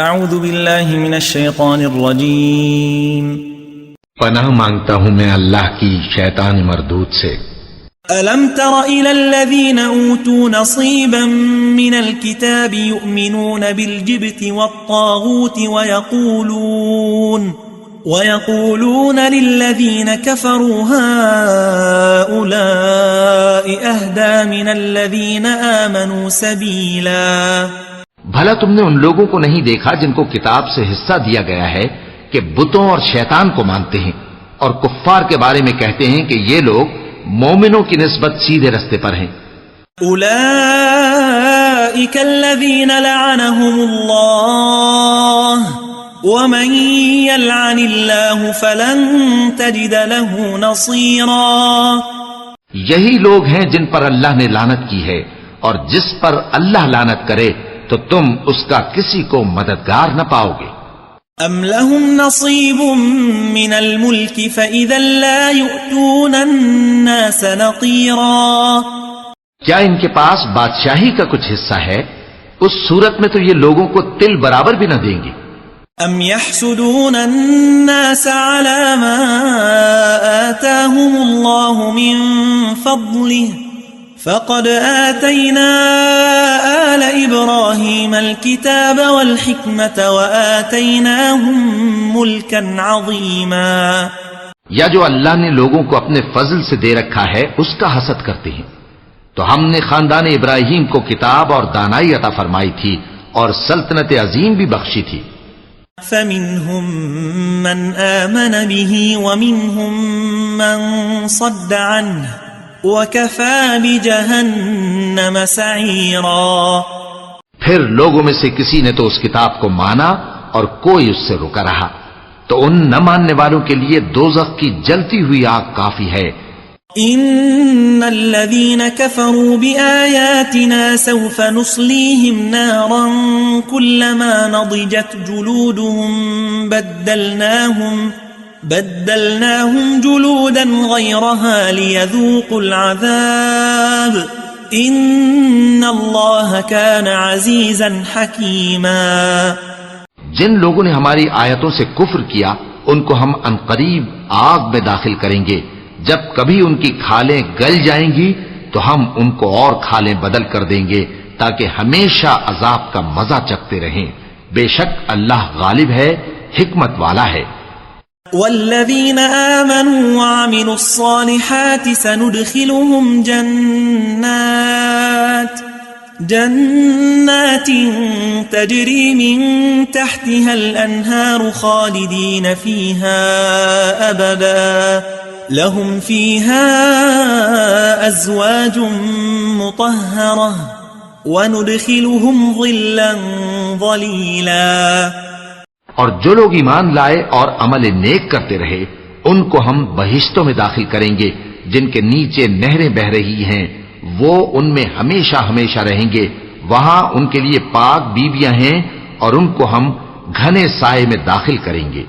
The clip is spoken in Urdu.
اعوذ باللہ من الشیطان الرجیم پناہ مانگتا ہوں میں اللہ کی شیطان مردود سے۔ ألم تر إلى الذين أوتوا نصيبا من الكتاب يؤمنون بالجبت والطاغوت ويقولون للذين كفروا هؤلاء أهدى من الذين آمنوا سبيلا۔ بھلا تم نے ان لوگوں کو نہیں دیکھا جن کو کتاب سے حصہ دیا گیا ہے کہ بتوں اور شیطان کو مانتے ہیں اور کفار کے بارے میں کہتے ہیں کہ یہ لوگ مومنوں کی نسبت سیدھے رستے پر ہیں۔ اولئک الذین لعنهم اللہ ومن یلعن اللہ فلن تجد له نصیرا۔ یہی لوگ ہیں جن پر اللہ نے لعنت کی ہے، اور جس پر اللہ لعنت کرے تو تم اس کا کسی کو مددگار نہ پاؤ گے۔ ام لهم نصیب من الملک فإذا لا يؤتون الناس نقیرا۔ کیا ان کے پاس بادشاہی کا کچھ حصہ ہے؟ اس صورت میں تو یہ لوگوں کو تل برابر بھی نہ دیں گے۔ ام يحسدون الناس على ما آتاهم الله من فضله فقد آتينا آل إبراهيم الكتاب والحكمة وآتيناهم ملكا عظيما۔ یا جو اللہ نے لوگوں کو اپنے فضل سے دے رکھا ہے اس کا حسد کرتے ہیں، تو ہم نے خاندان ابراہیم کو کتاب اور دانائی عطا فرمائی تھی اور سلطنت عظیم بھی بخشی تھی۔ فمنهم من آمن به ومنهم من صد عنه وَكَفَى بِجَهَنَّمَ سَعِيرًا۔ پھر لوگوں میں سے کسی نے تو اس کتاب کو مانا اور کوئی اس سے رکا رہا، تو ان نہ ماننے والوں کے لیے دوزخ کی جلتی ہوئی آگ کافی ہے۔ إِنَّ الَّذِينَ كَفَرُوا بِآيَاتِنَا سَوْفَ نُصْلِيهِمْ نَارًا كُلَّمَا نَضِجَتْ جُلُودُهُمْ بدلناهم جلودا غيرها ليذوقوا العذاب ان اللہ كان عزیزا حکیما۔ جن لوگوں نے ہماری آیتوں سے کفر کیا ان کو ہم عنقریب آگ میں داخل کریں گے، جب کبھی ان کی کھالیں گل جائیں گی تو ہم ان کو اور کھالیں بدل کر دیں گے تاکہ ہمیشہ عذاب کا مزہ چکھتے رہیں۔ بے شک اللہ غالب ہے، حکمت والا ہے۔ والذین آمنوا وعملوا الصالحات سندخلهم جنات تجری من تحتها الانہار خالدین فیها ابدا لهم فیها ازواج مطہرہ وندخلهم ظلا ظلیلا۔ اور جو لوگ ایمان لائے اور عمل نیک کرتے رہے ان کو ہم بہشتوں میں داخل کریں گے جن کے نیچے نہریں بہ رہی ہیں، وہ ان میں ہمیشہ ہمیشہ رہیں گے، وہاں ان کے لیے پاک بیویاں ہیں اور ان کو ہم گھنے سائے میں داخل کریں گے۔